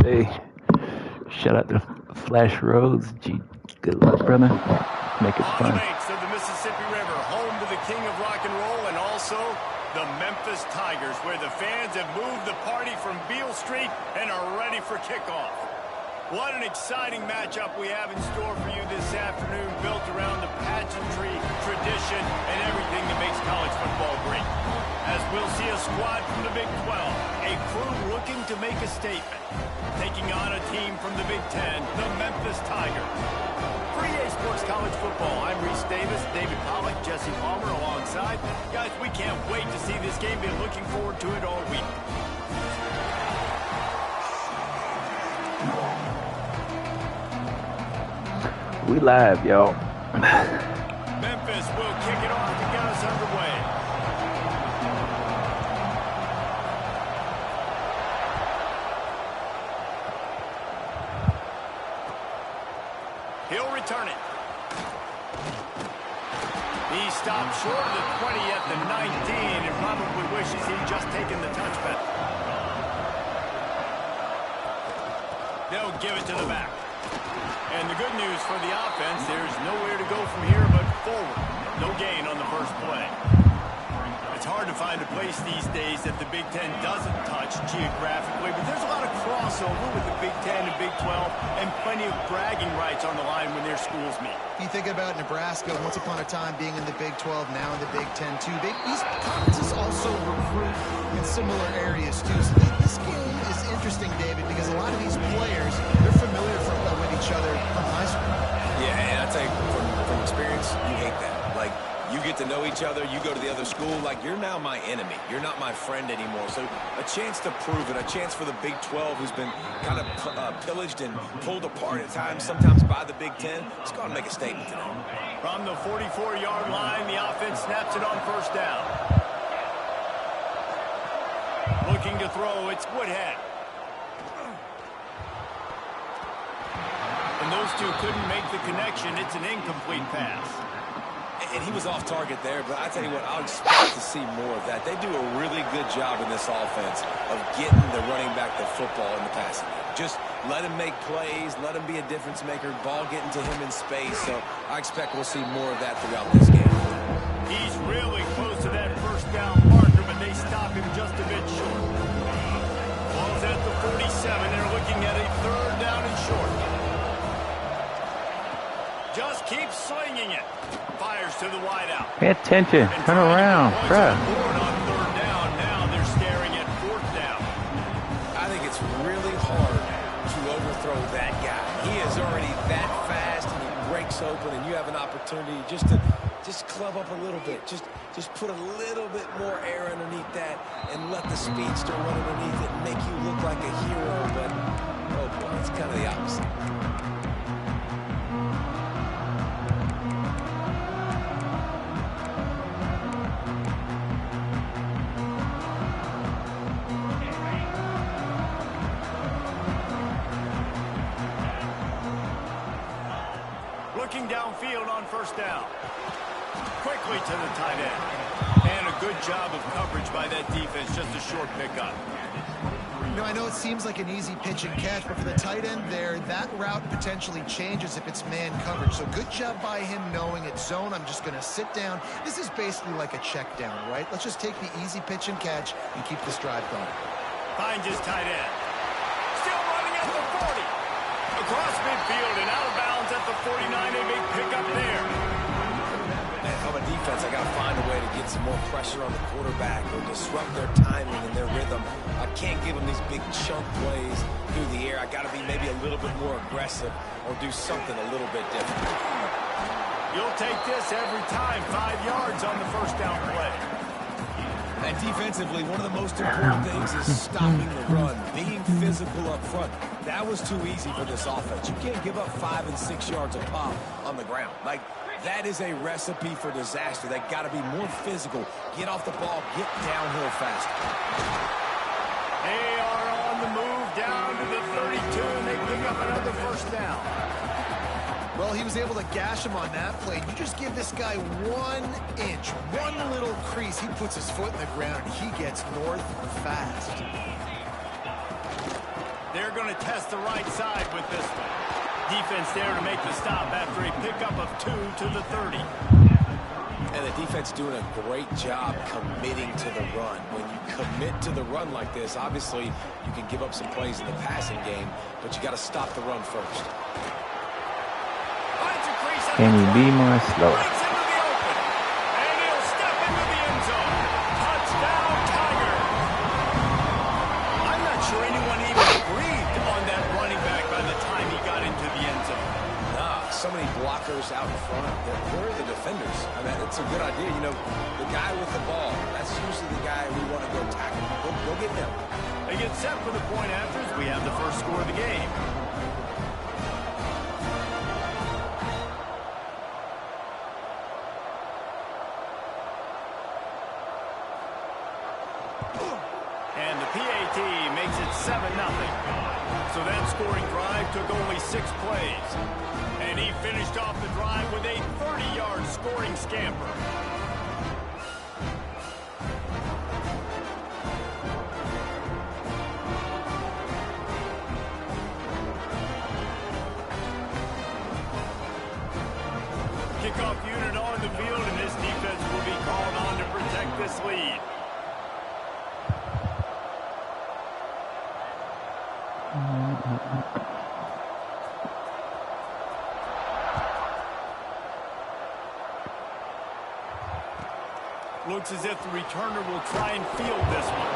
Hey, shout out to Flash Rhodes. Gee, good luck, brother. Make it On fun. the banks of the Mississippi River, home to the king of rock and roll and also the Memphis Tigers, where the fans have moved the party from Beale Street and are ready for kickoff. What an exciting matchup we have in store for you this afternoon, built around the pageantry, tradition, and everything that makes college football great. As we'll see a squad from the Big 12, a crew looking to make a statement, taking on a team from the Big 10, the Memphis Tigers. For EA Sports College Football, I'm Reese Davis, David Pollack, Jesse Palmer alongside. Guys, we can't wait to see this game. Been looking forward to it all week. We live, y'all. Memphis will kick it off to get us underway. He'll return it. He stopped short of the 20 at the 19 and probably wishes he'd just taken the touchback. They'll give it to the back. And the good news for the offense, there's nowhere to go from here but forward. No gain on the first play. It's hard to find a place these days that the Big Ten doesn't touch geographically, but there's a lot of crossover with the Big Ten and Big 12 and plenty of bragging rights on the line when their schools meet. You think about Nebraska, once upon a time being in the Big 12, now in the Big 10 too. These conferences also recruit in similar areas too. So this game is interesting, David, because a lot of these players, they're familiar with each other from high school. Yeah, and I tell you, from experience, you hate that. Like, you get to know each other, you go to the other school, like, you're now my enemy. You're not my friend anymore. So a chance to prove it, a chance for the Big 12, who's been kind of pillaged and pulled apart at times, sometimes by the Big 10. Let's go and make a statement today. From the 44-yard line, the offense snaps it on first down. Looking to throw, it's Woodhead. And those two couldn't make the connection. It's an incomplete pass. And he was off target there, but I tell you what, I'll expect to see more of that. They do a really good job in this offense of getting the running back the football in the passing game. Just let him make plays, let him be a difference maker, ball getting to him in space. So I expect we'll see more of that throughout this game. He's really close to that first down marker, but they stop him just a bit short. Ball's at the 47. They're looking at a third down and short. Just keep slinging it. Fires to the wideout. Pay attention. Turn around, bruh. On third down. Now they're staring at fourth down. I think it's really hard to overthrow that guy. He is already that fast, and he breaks open, and you have an opportunity just to club up a little bit. Just put a little bit more air underneath that and let the speedster run underneath it and make you look like a hero. But, oh boy, it's kind of the opposite. Looking downfield on first down. Quickly to the tight end. And a good job of coverage by that defense. Just a short pickup. You know, I know it seems like an easy pitch and catch, but for the tight end there, that route potentially changes if it's man coverage. So good job by him knowing it's zone. I'm just going to sit down. This is basically like a check down, right? Let's just take the easy pitch and catch and keep this drive going. Finds his tight end. Still running at the 40. Across midfield and out of bounds at the 49. A big pickup there. And from a defense, I got to find a way to get some more pressure on the quarterback or disrupt their timing and their rhythm. I can't give them these big chunk plays through the air. I got to be maybe a little bit more aggressive or do something a little bit different. You'll take this every time. 5 yards on the first down play. And defensively, one of the most important things is stopping the run, being physical up front. That was too easy for this offense. You can't give up 5 and 6 yards a pop on the ground. Like, that is a recipe for disaster. They got to be more physical. Get off the ball, get downhill faster. They are on the move down to the 32, and they pick up another first down. Well, he was able to gash him on that play. You just give this guy 1 inch, one little crease. He puts his foot in the ground. He gets north fast. They're going to test the right side with this one. Defense there to make the stop after a pickup of 2 to the 30. And the defense doing a great job committing to the run. When you commit to the run like this, obviously you can give up some plays in the passing game, but you got to stop the run first. Can you be more slow? And he'll step into the end zone. Touchdown, Tiger. I'm not sure anyone even breathed on that running back by the time he got into the end zone. Nah, so many blockers out in front. Where are the defenders? I mean, it's a good idea. You know, the guy with the ball, that's usually the guy we want to go tackle. Go get him. They get set for the point after as we have the first score of the game. And the PAT makes it 7-0. So that scoring drive took only 6 plays. And he finished off the drive with a 30-yard scoring scamper. Kickoff unit on the field, and this defense will be called on to protect this lead. Looks as if the returner will try and field this one.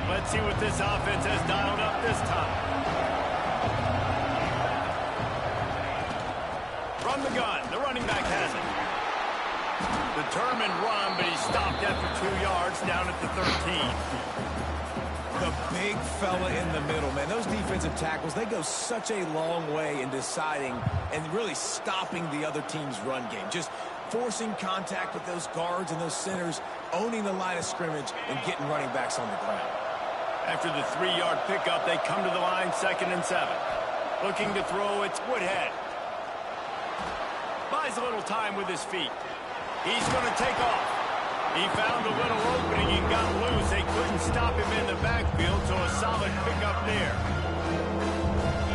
Let's see what this offense has dialed up this time. From the gun, the running back has it. Determined run, but he stopped after 2 yards down at the 13. The big fella in the middle, man. Those defensive tackles, they go such a long way in deciding and really stopping the other team's run game. Just forcing contact with those guards and those centers, owning the line of scrimmage, and getting running backs on the ground. After the 3-yard pickup, they come to the line, 2nd and 7. Looking to throw, it's Woodhead. Buys a little time with his feet. He's going to take off. He found a little opening and got loose. They couldn't stop him in the backfield, so a solid pickup there.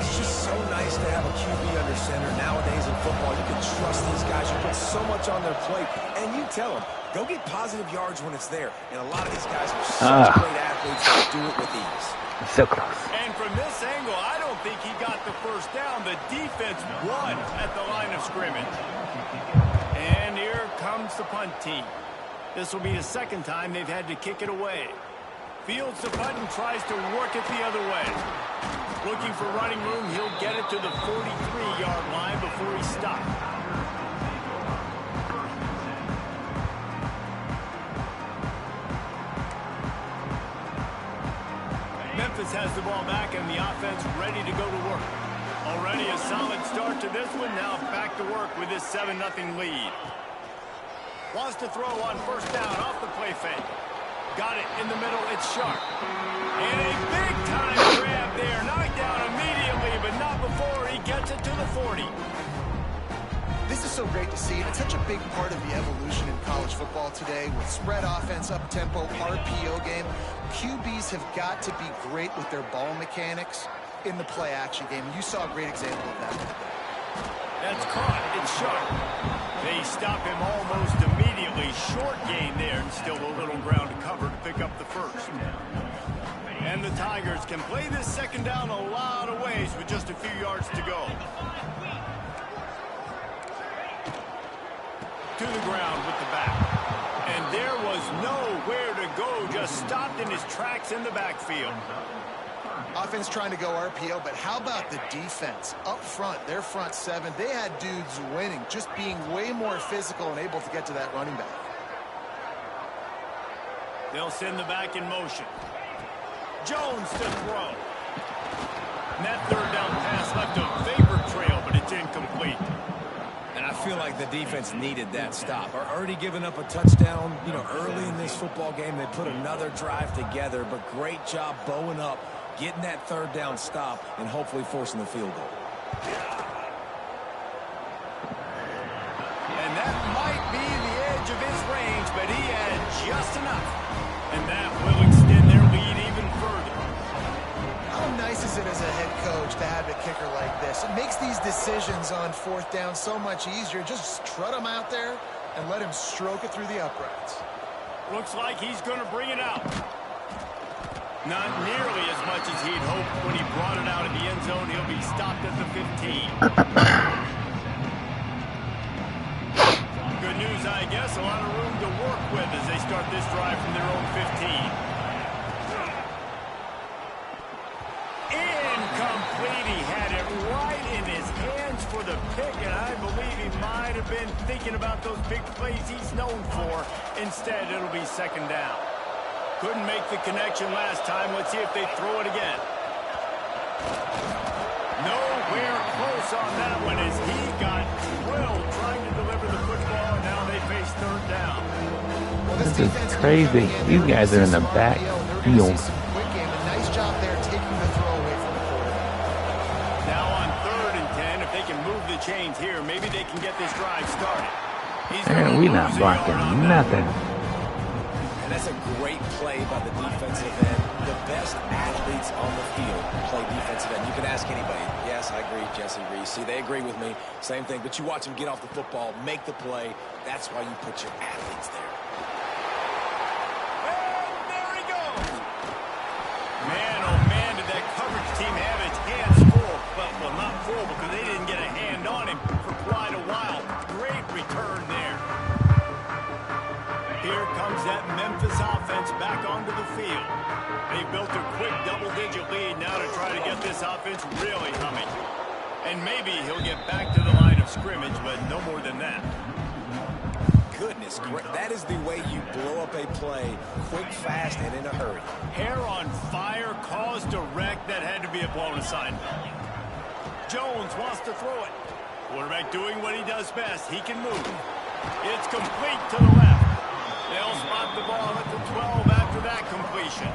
It's just so nice to have a QB under center. Nowadays in football, you can trust these guys. You put so much on their plate, and you tell them, go get positive yards when it's there. And a lot of these guys are such great athletes that do it with ease. So close. And from this angle, I don't think he got the first down. The defense won at the line of scrimmage. And here comes the punt team. This will be the second time they've had to kick it away. Fields the punt and tries to work it the other way. Looking for running room, he'll get it to the 43-yard line before he stopped. Memphis has the ball back and the offense ready to go to work. Already a solid start to this one. Now back to work with this 7-0 lead. Wants to throw on first down off the play fake. Got it in the middle. It's Sharp. And a big-time grab there. Knocked down immediately, but not before he gets it to the 40. This is so great to see, and it's such a big part of the evolution in college football today with spread offense, up-tempo, RPO game. QBs have got to be great with their ball mechanics in the play-action game. You saw a great example of that. That's caught. It's Sharp. They stop him almost immediately. Short gain there, and still a little ground to cover to pick up the first. And the Tigers can play this second down a lot of ways with just a few yards to go. To the ground with the back. And there was nowhere to go, just stopped in his tracks in the backfield. Offense trying to go RPO, but how about the defense? Up front, their front 7, they had dudes winning, just being way more physical and able to get to that running back. They'll send the back in motion. Jones to throw. And that third down pass left a vapor trail, but it's incomplete. And I feel like the defense needed that stop. Already giving up a touchdown, early in this football game. They put another drive together, but great job bowing up, getting that third down stop, and hopefully forcing the field goal. And that might be the edge edge of his range, but he had just enough. And that will extend their lead even further. How nice is it as a head coach to have a kicker like this? It makes these decisions on fourth down so much easier. Just strut him out there and let him stroke it through the uprights. Looks like he's going to bring it out. Not nearly as much as he'd hoped when he brought it out in the end zone. He'll be stopped at the 15. Good news, I guess. A lot of room to work with as they start this drive from their own 15. Incomplete. He had it right in his hands for the pick, and I believe he might have been thinking about those big plays he's known for. Instead, it'll be second down. Couldn't make the connection last time. Let's see if they throw it again. Nowhere close on that one as he got drilled trying to deliver the football, and now they face third down. Well, This is crazy. These guys are in the back field. Quick game. A nice job there taking the throw away from the quarterback. Now on 3rd and 10, if they can move the chains here, maybe they can get this drive started. Man, we not blocking nothing. And that's a great play by the defensive end. The best athletes on the field play defensive end. You can ask anybody. Yes, I agree, Jesse Reese. See, they agree with me. Same thing. But you watch them get off the football, make the play. That's why you put your athletes there. And there he goes. Man, oh man, did that coverage team have its hands full. Well, not full because they didn't get a hand on him for quite a while. Great return there. Here comes that Memphis offense back onto the field. They built a quick double-digit lead now to try to get this offense really humming. And maybe he'll get back to the line of scrimmage, but no more than that. Goodness, that is the way you blow up a play quick, fast, and in a hurry. Hair on fire, caused a wreck. That had to be a blown assignment. Jones wants to throw it. Quarterback doing what he does best. He can move. It's complete to the left. They'll spot the ball at the 12 after that completion.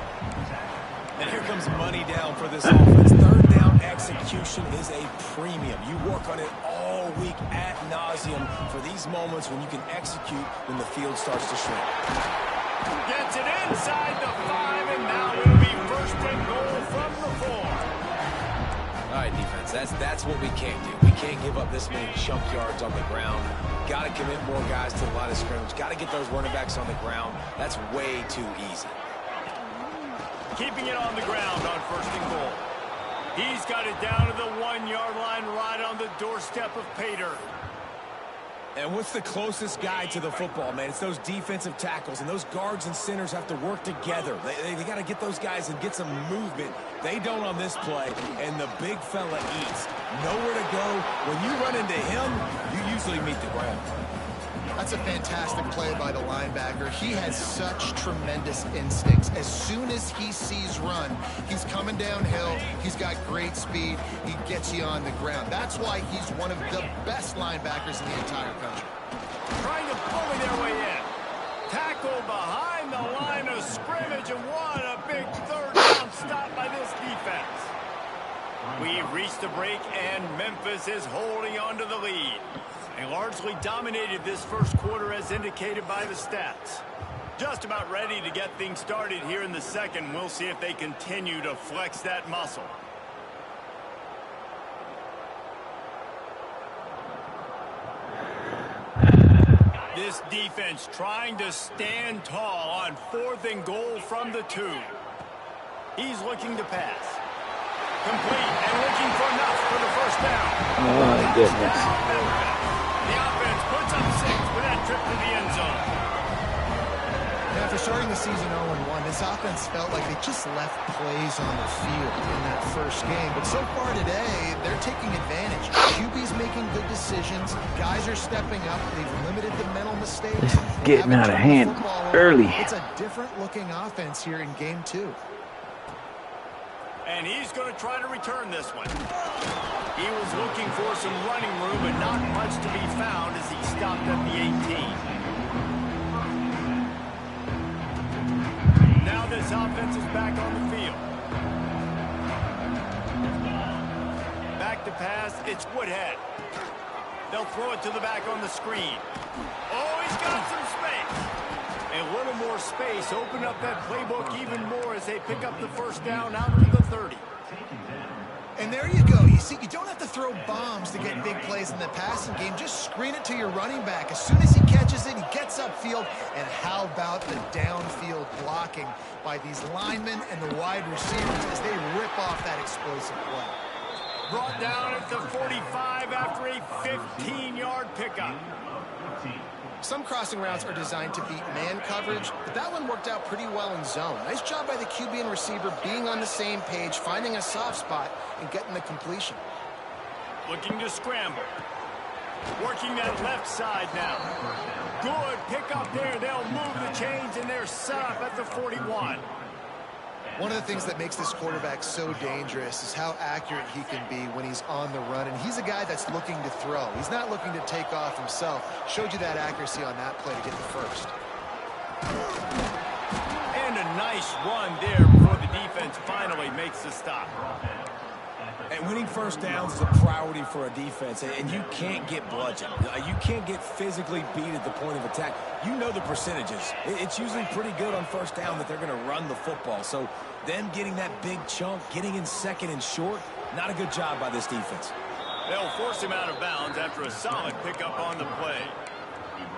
And here comes money down for this offense. Third down execution is a premium. You work on it all week ad nauseum for these moments when you can execute when the field starts to shrink. Gets it inside the 5, and now it'll be 1st and goal from the 4. All right, defense, that's what we can't do. We can't give up this many chunk yards on the ground. Got to commit more guys to the line of scrimmage. Got to get those running backs on the ground. That's way too easy. Keeping it on the ground on 1st and goal. He's got it down to the 1-yard line right on the doorstep of Pater. And what's the closest guy to the football, man? It's those defensive tackles, and those guards and centers have to work together. They got to get those guys and get some movement. They don't on this play, and the big fella eats. Nowhere to go. When you run into him, you usually meet the ground. That's a fantastic play by the linebacker. He has such tremendous instincts. As soon as he sees run, he's coming downhill. He's got great speed. He gets you on the ground. That's why he's one of the best linebackers in the entire country. Trying to bully their way in. Tackle behind the line of scrimmage, and what a big 3rd down stop by this defense. We've reached the break, and Memphis is holding on to the lead. They largely dominated this 1st quarter as indicated by the stats. Just about ready to get things started here in the 2nd. We'll see if they continue to flex that muscle. This defense trying to stand tall on 4th and goal from the 2. He's looking to pass. Complete and looking for enough for the 1st down. Oh, my goodness. The offense puts up 6 with that trip to the end zone. After starting the season 0-1, this offense felt like they just left plays on the field in that 1st game. But so far today, they're taking advantage. QB's making good decisions. Guys are stepping up. They've limited the mental mistakes. This is getting out of hand early. It's a different-looking offense here in Game 2. And he's going to try to return this one. He was looking for some running room, but not much to be found as he stopped at the 18. Now this offense is back on the field. Back to pass, it's Woodhead. They'll throw it to the back on the screen. Oh, he's got some space. A little more space. Open up that playbook even more as they pick up the first down out to the 30. And there you go. You see, you don't have to throw bombs to get big plays in the passing game. Just screen it to your running back. As soon as he catches it, he gets upfield. And how about the downfield blocking by these linemen and the wide receivers as they rip off that explosive play. Brought down at the 45 after a 15-yard pickup. Some crossing routes are designed to beat man coverage, but that one worked out pretty well in zone. Nice job by the QB and receiver being on the same page, finding a soft spot, and getting the completion. Looking to scramble. Working that left side now. Good pickup there. They'll move the chains, and they're set up at the 41. One of the things that makes this quarterback so dangerous is how accurate he can be when he's on the run. And he's a guy that's looking to throw. He's not looking to take off himself. Showed you that accuracy on that play to get the first. And a nice run there before the defense finally makes the stop. And winning first downs is a priority for a defense, and you can't get bludgeoned. You can't get physically beat at the point of attack. You know the percentages. It's usually pretty good on first down that they're going to run the football. So them getting that big chunk, getting in second and short, not a good job by this defense. They'll force him out of bounds after a solid pickup on the play.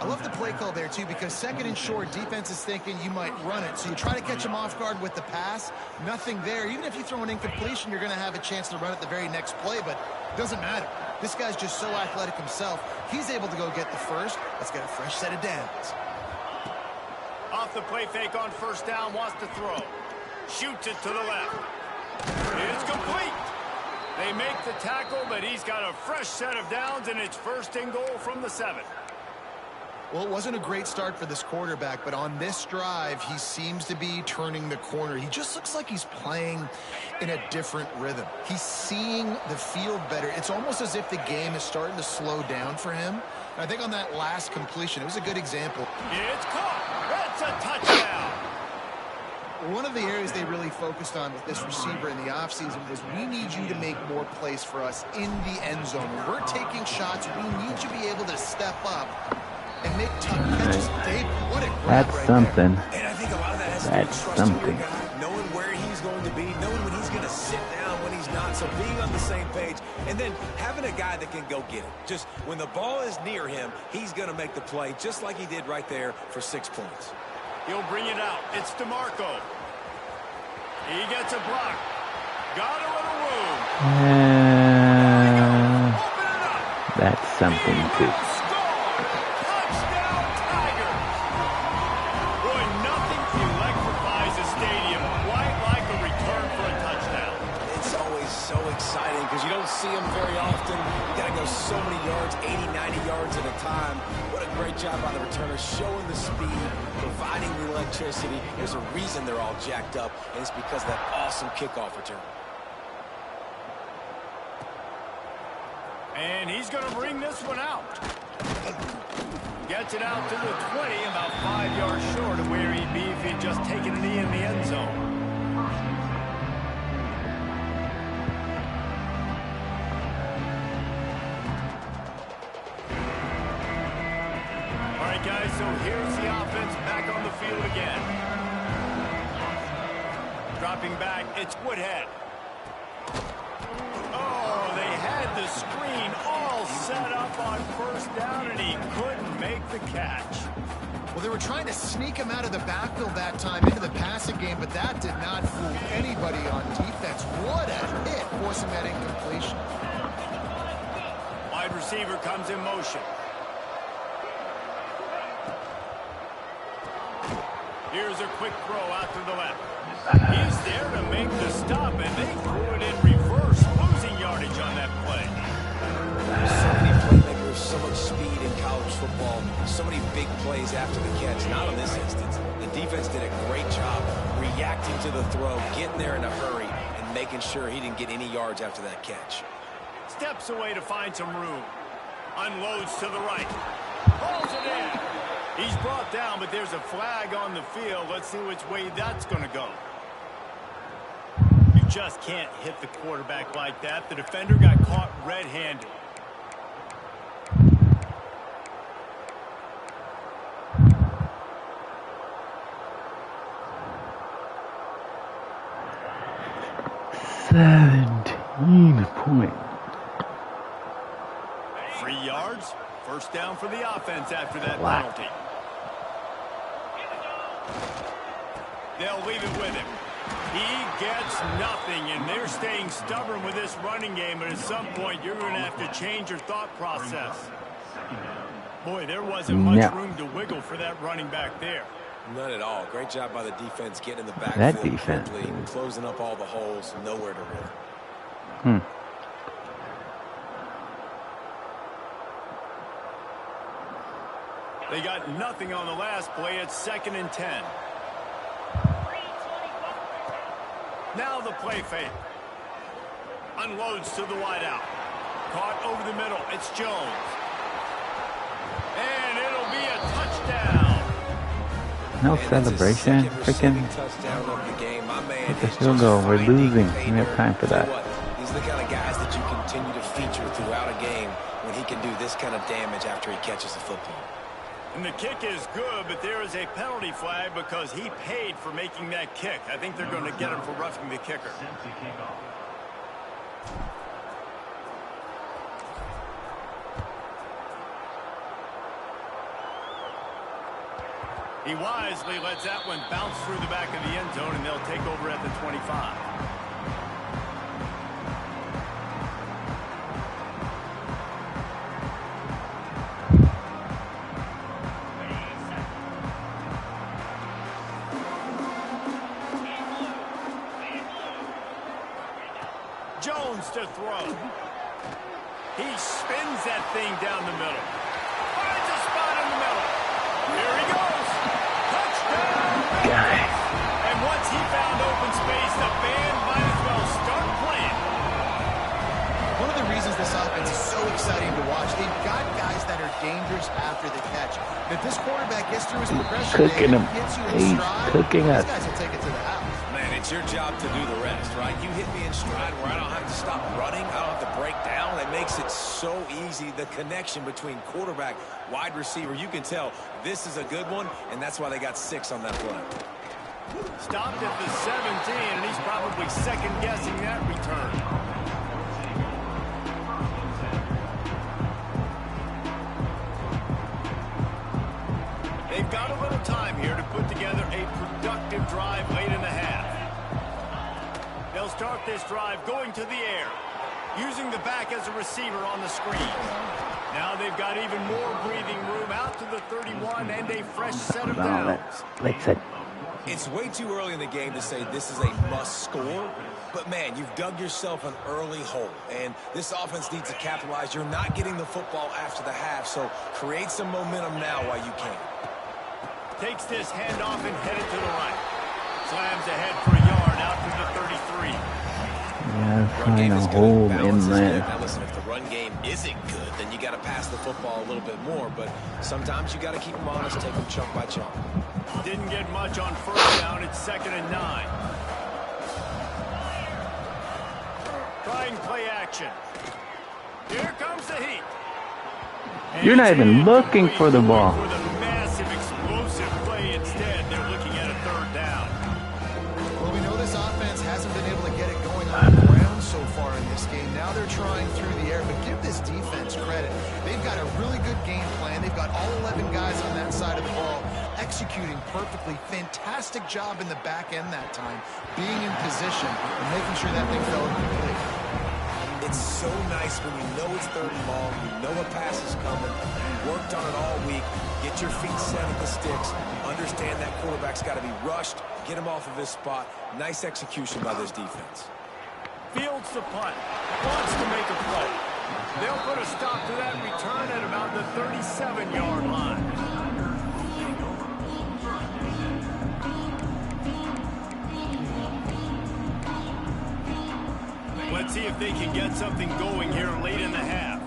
I love the play call there, too, because second and short, defense is thinking you might run it. So you try to catch him off guard with the pass. Nothing there. Even if you throw an incompletion, you're going to have a chance to run it the very next play, but it doesn't matter. This guy's just so athletic himself. He's able to go get the first. Let's get a fresh set of downs. Off the play fake on first down, wants to throw. Shoots it to the left. It's complete. They make the tackle, but he's got a fresh set of downs, and it's first and goal from the 7. Well, it wasn't a great start for this quarterback, but on this drive, he seems to be turning the corner. He just looks like he's playing in a different rhythm. He's seeing the field better. It's almost as if the game is starting to slow down for him. And I think on that last completion, it was a good example. It's caught. That's a touchdown. One of the areas they really focused on with this receiver in the offseason was we need you to make more plays for us in the end zone. When we're taking shots, we need you to be able to step up and make tough catches. Dave, what a grab That's right something. there. And I think a lot of that has to do with That's trusting your something. guy, knowing where he's going to be, knowing when he's going to sit down, when he's not. So being on the same page, and then having a guy that can go get it. Just when the ball is near him, he's going to make the play, just like he did right there for 6 points. He'll bring it out. It's DeMarco. He gets a block. Got a little room. Open it up. That's something too. Touchdown Tigers. Boy, nothing electrifies a stadium quite like a return for a touchdown. It's always so exciting because you don't see them very often. You got to go so many yards, 80, 90 yards at a time. What a great job by the returner, showing the speed, providing the electricity. There's a reason they're all jacked up, and it's because of that awesome kickoff return. And he's going to bring this one out. Gets it out to the 20, about 5 yards short of where he'd be if he'd just taken a knee in the end zone. All right, guys, so here's the offense back on the field again. Dropping back, it's Woodhead. Oh, they had the screen all set up on first down, and he couldn't make the catch. Well, they were trying to sneak him out of the backfield that time into the passing game, but that did not fool anybody on defense. What a hit, forcing that incompletion. Wide receiver comes in motion. Here's a quick throw out to the left. He's there to make the stop, and they threw it in reverse, losing yardage on that play. So many playmakers, so much speed in college football, so many big plays after the catch. Not in this instance. The defense did a great job reacting to the throw, getting there in a hurry, and making sure he didn't get any yards after that catch. Steps away to find some room. Unloads to the right. Hauls it in. He's brought down, but there's a flag on the field. Let's see which way that's going to go. You just can't hit the quarterback like that. The defender got caught red-handed. 17 points. 3 yards. First down for the offense after that Wow. penalty. They'll leave it with him. He gets nothing, and they're staying stubborn with this running game, but at some point you're going to have to change your thought process. Boy, there wasn't much room to wiggle for that running back there. None at all. Great job by the defense getting in the That backfield defense. quickly, closing up all the holes, nowhere to run. They got nothing on the last play. It's 2nd and 10. Now the play fake. Unloads to the wideout. Caught over the middle. It's Jones. And it'll be a touchdown. No And celebration. it's his Freaking. second touchdown of the game. My man It's a is field just goal. We're finding losing. a We have time for Tell you that. what, these are the kind of guys that you continue to feature throughout a game when he can do this kind of damage after he catches the football. And the kick is good, but there is a penalty flag because he paid for making that kick. I think they're going to get him for roughing the kicker. He wisely lets that one bounce through the back of the end zone, and they'll take over at the 25. Jones to throw. He spins that thing down the middle. Finds a spot in the middle. Here he goes. Touchdown. Guys. And once he found open space, the band might as well start playing. One of the reasons this offense is so exciting to watch, they've got guys that are dangerous after the catch. If this quarterback gets through his progression, Cooking him. gets you in He's stride, cooking us. these guys will take it to the house. Man, it's your job to do the rest, right? You hit me in stride where I don't have to stop running. I don't have to break down. It makes it so easy. The connection between quarterback, wide receiver, you can tell this is a good one, and that's why they got 6 on that play. Stopped at the 17, and he's probably second-guessing that return. They've got a little time here to put together a productive drive late in the half. They'll start this drive going to the air, using the back as a receiver on the screen. Now they've got even more breathing room out to the 31 and a fresh set of downs. Like said. It's way too early in the game to say this is a must score, but man, you've dug yourself an early hole, and this offense needs to capitalize. You're not getting the football after the half, so create some momentum now while you can. Takes this handoff and headed to the right. Slams ahead for a yard out to the 33. Yeah, Run game find a is good. hole Balance in is good. there. Now listen, if the run game isn't good, then you got to pass the football a little bit more, but sometimes you got to keep them honest, take them chunk by chunk. Didn't get much on first down. It's 2nd and 9. Trying play action. Here comes the heat. And You're not it's even looking incomplete. for the ball. For the massive explosive play instead, they're looking at a 3rd down. Well, we know this offense hasn't been able to get it going on the ground so far in this game. Now they're trying through the air, but give this defense credit. They've got a really good game plan. They've got all 11 guys on that side of the ball executing perfectly. Fantastic job in the back end that time, being in position and making sure that thing fell incomplete. It's so nice when you know it's 3rd and long, you know a pass is coming, you worked on it all week, get your feet set at the sticks, understand that quarterback's got to be rushed, get him off of his spot. Nice execution by this defense. Fields the punt. Wants to make a play. They'll put a stop to that return at about the 37-yard line. Let's see if they can get something going here late in the half.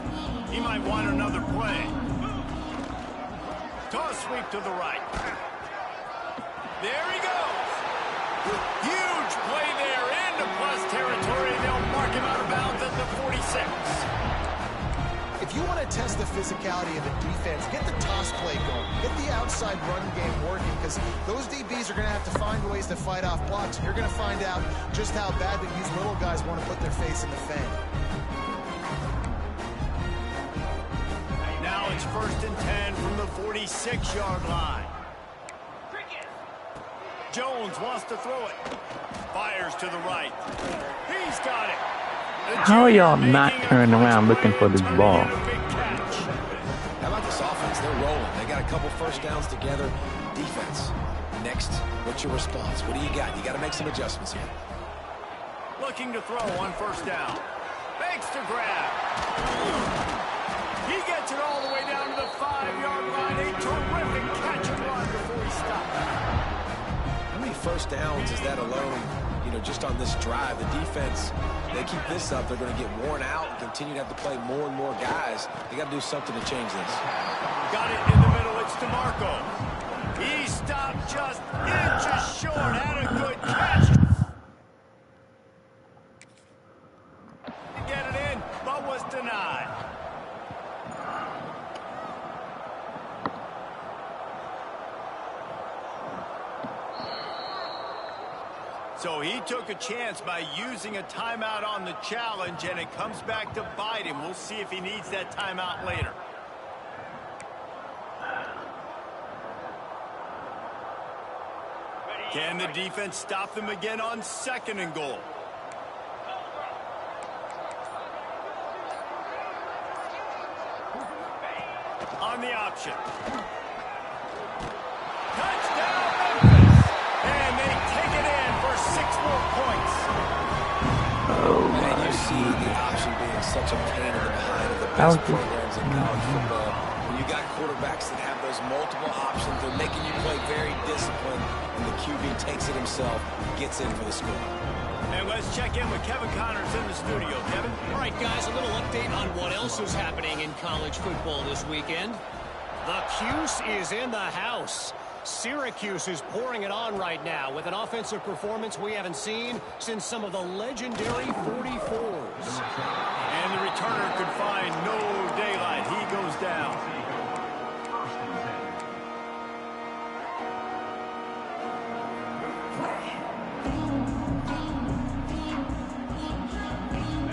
He might want another play. Toss sweep to the right. There he goes. Huge play there into plus territory. They'll mark him out of bounds at the 46. If if you want to test the physicality of a defense, get the toss play going. Get the outside run game working, because those DBs are going to have to find ways to fight off blocks. You're going to find out just how badly these little guys want to put their face in the fan. Now it's 1st and 10 from the 46-yard line. Jones wants to throw it. Fires to the right. He's got it. How are y'all not turning around looking for this ball? How about this offense? They're rolling. They got a couple first downs together. Defense. Next, what's your response? What do you got? You got to make some adjustments here. Looking to throw on 1st down. Makes the grab. He gets it all the way down to the 5-yard line. A terrific catch and run before he stops. How many first downs is that alone? You know, just on this drive, the defense, they keep this up, they're going to get worn out and continue to have to play more and more guys. They got to do something to change this. Got it in the middle. It's DeMarco. He stopped just inches short. Had a good catch. Get it in, but was denied. So he took a chance by using a timeout on the challenge, and it comes back to bite him. We'll see if he needs that timeout later. Can the defense stop them again on 2nd and goal? On the option. Touchdown, Memphis! And they take it in for 6 more points. And you see the option being such a pain in the behind of the best programs in college football. When you got quarterbacks that have those multiple options, they're making you play very disciplined, and the QB takes it himself, gets in for the score. And let's check in with Kevin Connors in the studio. Kevin? All right, guys, a little update on what else is happening in college football this weekend. The Cuse is in the house. Syracuse is pouring it on right now with an offensive performance we haven't seen since some of the legendary 44s. And the returner could find no daylight. He goes down.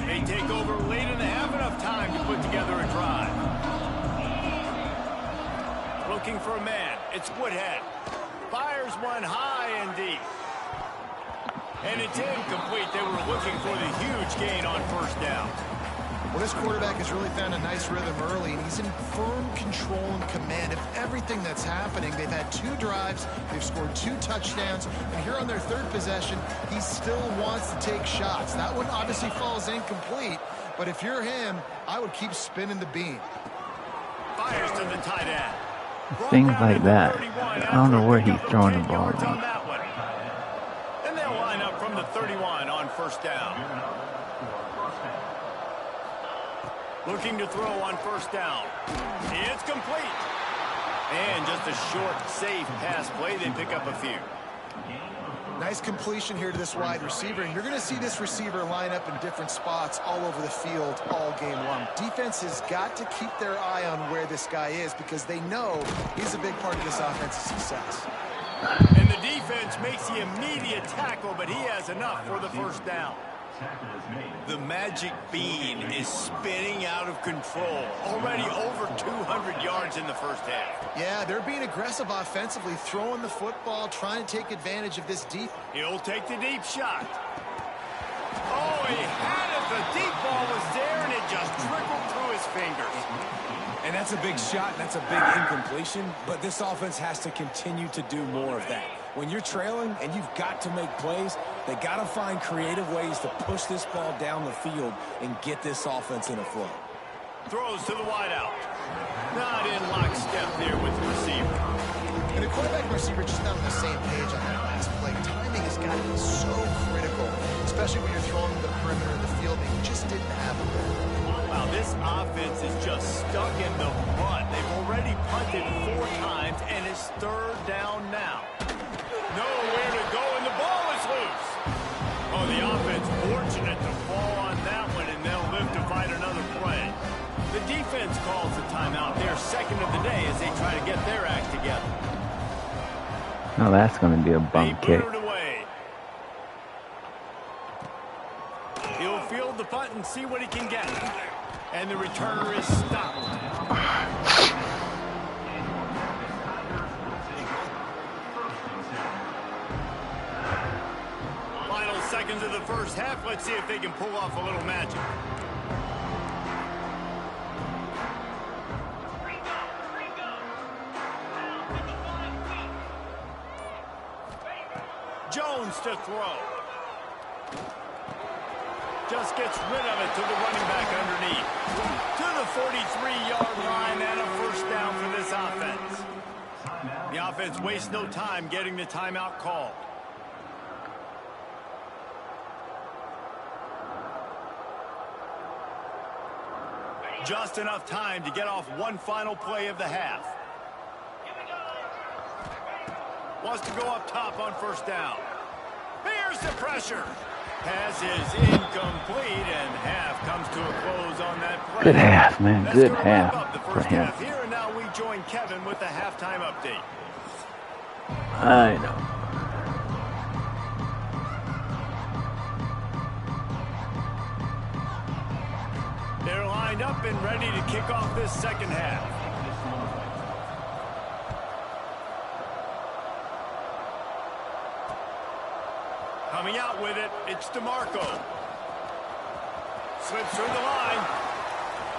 They take over late in the half, enough time to put together a drive. Looking for a man. It's Woodhead. Fires one high and deep. And it's incomplete. They were looking for the huge gain on 1st down. Well, this quarterback has really found a nice rhythm early, and he's in firm control and command of everything that's happening. They've had 2 drives, they've scored 2 touchdowns, and here on their 3rd possession, he still wants to take shots. That one obviously falls incomplete, but if you're him, I would keep spinning the beam. Fires to the tight end. Things like that. I don't know where he's throwing the ball. On that one. And they'll line up from the 31 on 1st down. Looking to throw on 1st down. It's complete. And just a short, safe pass play. They pick up a few. Nice completion here to this wide receiver, and you're going to see this receiver line up in different spots all over the field all game long. Defense has got to keep their eye on where this guy is, because they know he's a big part of this offense's success. And the defense makes the immediate tackle, but he has enough for the 1st down. The magic bean is spinning out of control. Already over 200 yards in the 1st half. Yeah, they're being aggressive offensively, throwing the football, trying to take advantage of this deep. He'll take the deep shot. Oh, he had it. The deep ball was there, and it just trickled through his fingers. And that's a big shot, and that's a big incompletion, but this offense has to continue to do more of that. When you're trailing and you've got to make plays, they got to find creative ways to push this ball down the field and get this offense in a flow. Throws to the wideout. Not in lockstep there with the receiver. And the quarterback and receiver just not on the same page on that last play. Timing has got to be so critical, especially when you're throwing to the perimeter of the field, and you just didn't have it there. Wow, this offense is just stuck in the mud. They've already punted 4 times, and it's 3rd down now. Nowhere to go, and the ball is loose. Oh, the offense fortunate to fall on that one, and they'll live to fight another play. The defense calls the timeout. Their second of the day as they try to get their act together. Now that's going to be a bump kick. Away. He'll field the punt and see what he can get. And the returner is stopped. Final seconds of the first half. Let's see if they can pull off a little magic. Jones to throw. Just gets rid of it to the running back underneath. To the 43-yard line and a first down for this offense. The offense wastes no time getting the timeout called. Just enough time to get off one final play of the half. Wants to go up top on first down. Here's the pressure. Pass is incomplete, and half comes to a close on that play. Good half, man. That's good gonna half wrap up the for first him. half here, and now we join Kevin with the halftime update. I know. They're lined up and ready to kick off this second half. Coming out with it, it's DeMarco. Slips through the line.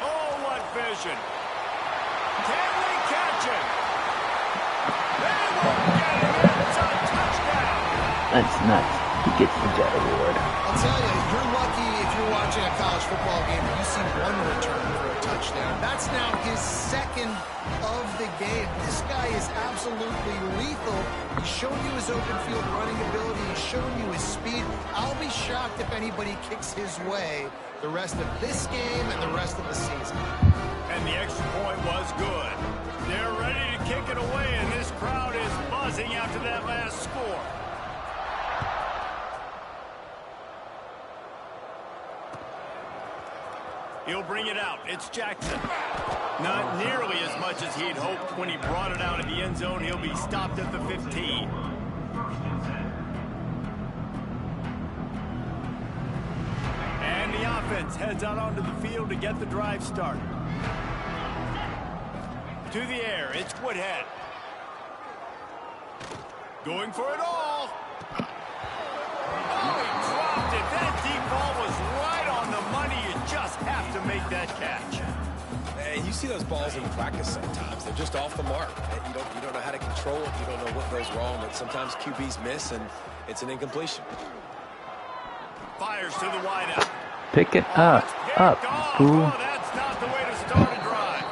Oh, what vision. Can they catch him? They won't get him. It's a touchdown. That's nuts. He gets the Jet Award. I'll tell you, you're lucky if you're watching a college football game and you see one return for a touchdown. That's now his second of the game. This guy is absolutely lethal. He's shown you his open field running ability. He's shown you his speed. I'll be shocked if anybody kicks his way the rest of this game and the rest of the season. And the extra point was good. They're ready to kick it away, and this crowd is buzzing after that last score. He'll bring it out. It's Jackson. Not nearly as much as he'd hoped when he brought it out of the end zone. He'll be stopped at the 15. And the offense heads out onto the field to get the drive started. To the air, it's Woodhead. Going for it all. Oh, he dropped it. That deep ball was right on the money. You just have to make that catch. And you see those balls in practice sometimes. They're just off the mark. You don't know how to control it. You don't know what goes wrong. But sometimes QBs miss, and it's an incompletion. Fires to the wideout. Pick it up. Ooh. Oh, that's not the way to start a drive.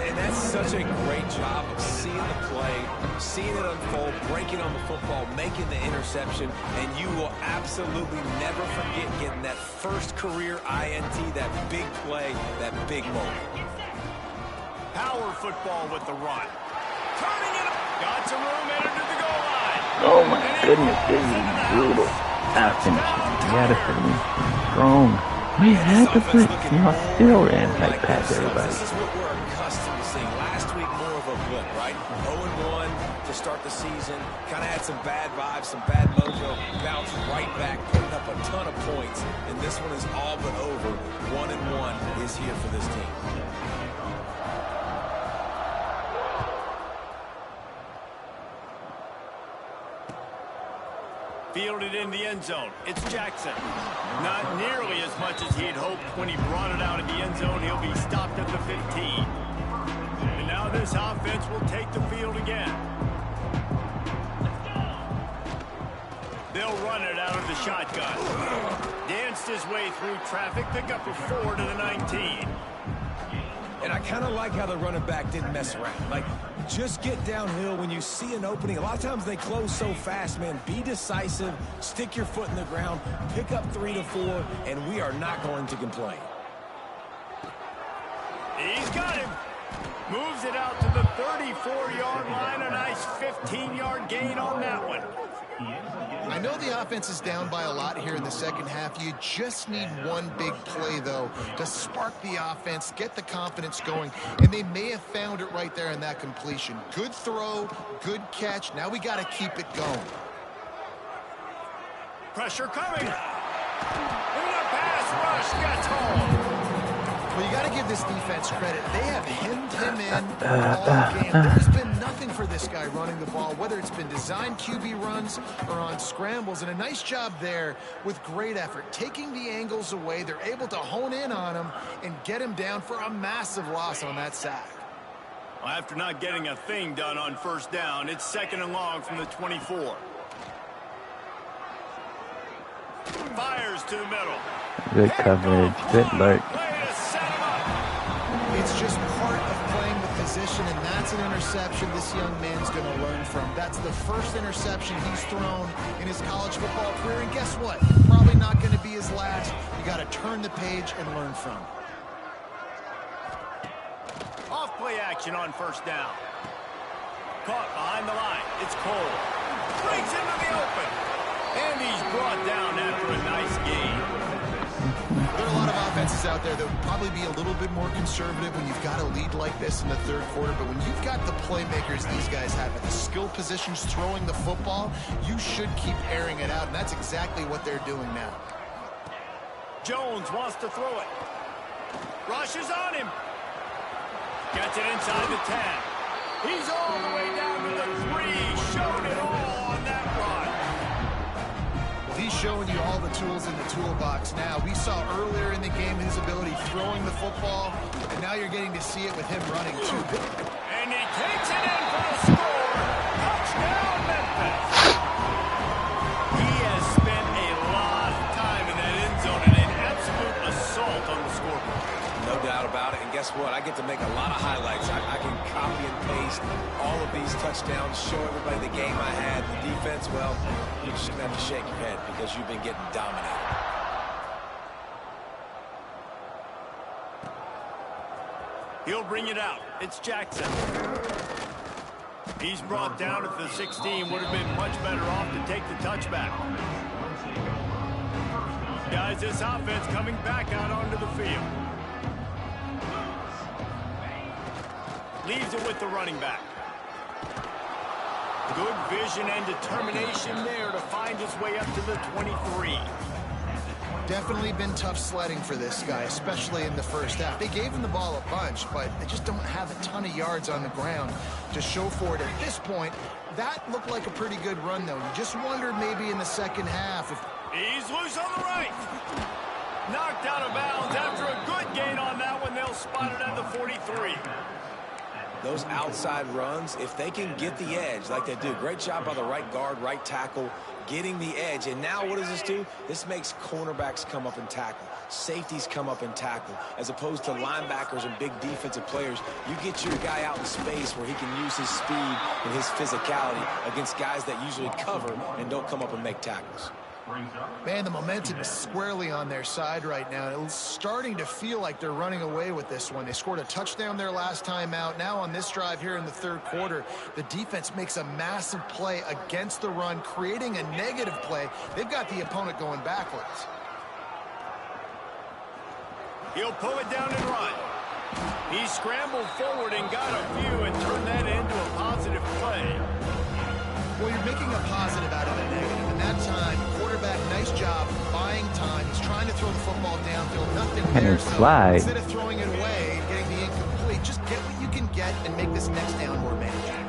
And that's such a great job of seeing the play, seeing it unfold, breaking on the football, making the interception, and you will absolutely never forget getting that first career INT, that big play, that big moment. Power football with the run. Turning it up. Got some room, entered to the goal line. Oh my goodness, this is brutal. You gotta finish strong. We had the blitz, you know, still ran tight past everybody. This is what we're accustomed to seeing. Last week, more of a blip, right? 0-1 to start the season. Kind of had some bad vibes, some bad mojo. Bounced right back, putting up a ton of points. And this one is all but over. 1-1 is here for this team. Fielded in the end zone. It's Jackson. Not nearly as much as he'd hoped when he brought it out of the end zone. He'll be stopped at the 15. And now this offense will take the field again. They'll run it out of the shotgun. Danced his way through traffic. Pick up a 4 to the 19. And I kind of like how the running back didn't mess around. Like, just get downhill when you see an opening. A lot of times they close so fast, man. Be decisive, stick your foot in the ground, pick up 3 to 4, and we are not going to complain. He's got him. Moves it out to the 34-yard line. A nice 15-yard gain on that one. I know the offense is down by a lot here in the second half. You just need one big play, though, to spark the offense, get the confidence going, and they may have found it right there in that completion. Good throw, good catch. Now we got to keep it going. Pressure coming. And the pass rush gets home. Well, you got to give this defense credit. They have hemmed him in all game. There's been nothing for this guy running the ball, whether it's been designed QB runs or on scrambles. And a nice job there with great effort. Taking the angles away, they're able to hone in on him and get him down for a massive loss on that sack. Well, after not getting a thing done on first down, it's 2nd and long from the 24. Fires to the middle. Good coverage. Good look. It's just part of playing the position, and that's an interception this young man's going to learn from. That's the first interception he's thrown in his college football career, and guess what? Probably not going to be his last. You got to turn the page and learn from it. Off play action on first down. Caught behind the line. It's Cole. Breaks into the open. And he's brought down after a nice gain. There are a lot of offenses out there that would probably be a little bit more conservative when you've got a lead like this in the third quarter. But when you've got the playmakers these guys have at the skill positions throwing the football, you should keep airing it out. And that's exactly what they're doing now. Jones wants to throw it. Rushes on him. Gets it inside the 10. He's all the way down to the 3. Showed it all on that run. He's showing you all the tools in the toolbox now. We saw earlier in the game his ability throwing the football, and now you're getting to see it with him running too. And he takes it in for the score. Touchdown, Memphis. He has spent a lot of time in that end zone and an absolute assault on the scoreboard. No doubt about it. And guess what? I get to make a lot of highlights. I can copy and paste all of these touchdowns, show everybody the game I had. The defense, well, you just have to shake your head because you've been getting dominated. He'll bring it out. It's Jackson. He's brought down at the 16. Would have been much better off to take the touchback. Guys, this offense coming back out onto the field. Leaves it with the running back. Good vision and determination there to find his way up to the 23. Definitely been tough sledding for this guy, especially in the first half. They gave him the ball a bunch, but they just don't have a ton of yards on the ground to show for it at this point. That looked like a pretty good run, though. You just wonder maybe in the second half if... He's loose on the right. Knocked out of bounds after a good gain on that one. They'll spot it at the 43. Those outside runs, if they can get the edge like they do, great job by the right guard, right tackle, getting the edge. And now what does this do? This makes cornerbacks come up and tackle. Safeties come up and tackle. As opposed to linebackers and big defensive players, you get your guy out in space where he can use his speed and his physicality against guys that usually cover and don't come up and make tackles. Man, the momentum is squarely on their side right now. It's starting to feel like they're running away with this one. They scored a touchdown their last time out. Now on this drive here in the third quarter, the defense makes a massive play against the run, creating a negative play. They've got the opponent going backwards. He'll pull it down and run. He scrambled forward and got a few and turned that into a positive play. Well, you're making a positive out of a negative. And that time, quarterback, nice job buying time. He's trying to throw the football downfield. Nothing there. So instead of throwing it away and getting the incomplete, just get what you can get and make this next down more manageable.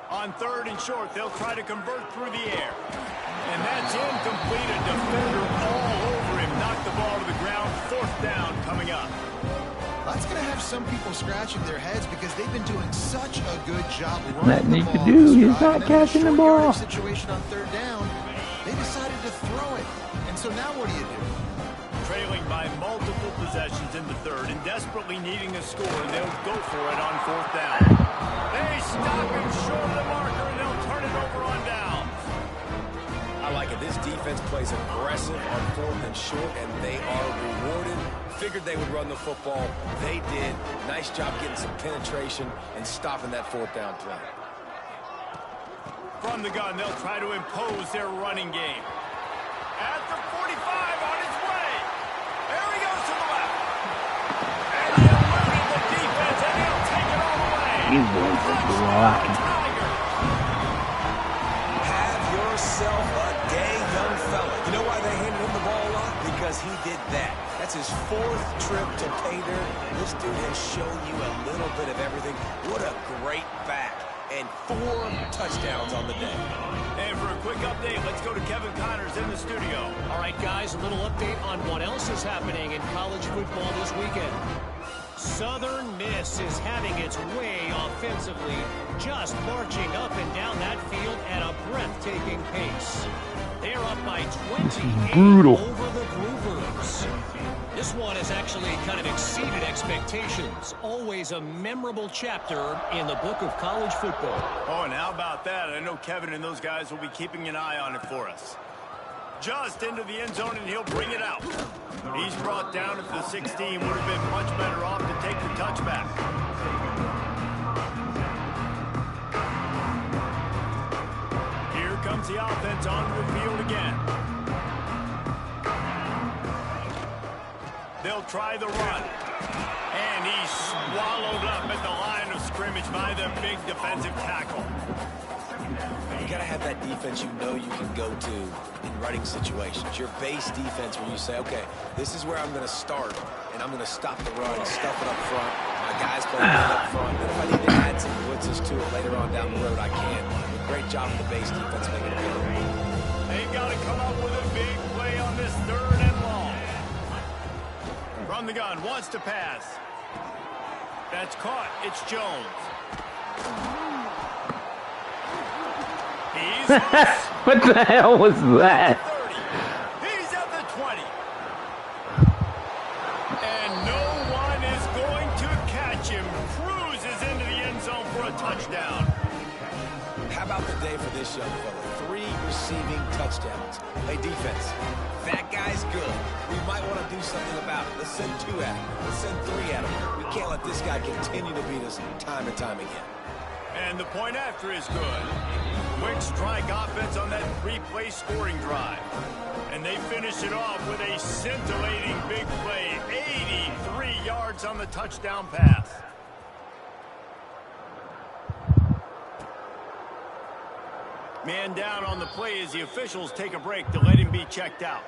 On third and short, they'll try to convert through the air. And that's incomplete. A defender all over him. Knocked the ball to the ground. Fourth down coming up. That's going to have some people scratching their heads because they've been doing such a good job Nothing running he the could ball. do. He's not catching the ball. Situation on third down, they decided to throw it. And so now what do you do? Trailing by multiple possessions in the third and desperately needing a score, and they'll go for it on fourth down. They stop him short of the marker, and they'll turn it over on downs. I like it. This defense defense plays aggressive on 4th and short, and they are rewarded. Figured they would run the football. They did. Nice job getting some penetration and stopping that 4th down play. From the gun, they'll try to impose their running game. At the 45, on his way. There he goes to the left. And he eluded the defense, and he'll take it all the way. He was blocking. Have yourself a day, young fella. You know why they handed him the ball a lot? Because he did that. That's his 4th trip to pay dirt. This dude has shown you a little bit of everything. What a great back. And 4 touchdowns on the day. And for a quick update, let's go to Kevin Connors in the studio. All right, guys, a little update on what else is happening in college football this weekend. Southern Miss is having its way offensively, just marching up and down that field at a breathtaking pace. They're up by 28 Brutal. over the Groovers. This one has actually kind of exceeded expectations. Always a memorable chapter in the book of college football. Oh, and how about that? I know Kevin and those guys will be keeping an eye on it for us. Just into the end zone, and he'll bring it out. He's brought down if the 16 would have been much better off to take the touchback. Here comes the offense onto the field again. They'll try the run. And he's swallowed up at the line of scrimmage by the big defensive tackle. You got to have that defense you know you can go to in running situations. Your base defense where you say, okay, this is where I'm going to start, and I'm going to stop the run, stuff it up front. My guys play up front. And if I need to add some blitzes to it later on down the road, I can. Great job with the base defense making it good. They've got to come up with a big play on this 3rd and long. From the gun, wants to pass. That's caught. It's Jones. He's loose. What the hell was that? 30. He's at the 20. And no one is going to catch him. Cruises into the end zone for a touchdown. How about the day for this young fella? 3 receiving touchdowns. Hey, defense, that guy's good. We might want to do something about it. Let's send 2 at him. Let's send 3 at him. We can't let this guy continue to beat us time and time again. And the point after is good. Quick strike offense on that 3-play scoring drive. And they finish it off with a scintillating big play. 83 yards on the touchdown pass. Man down on the play as the officials take a break to let him be checked out.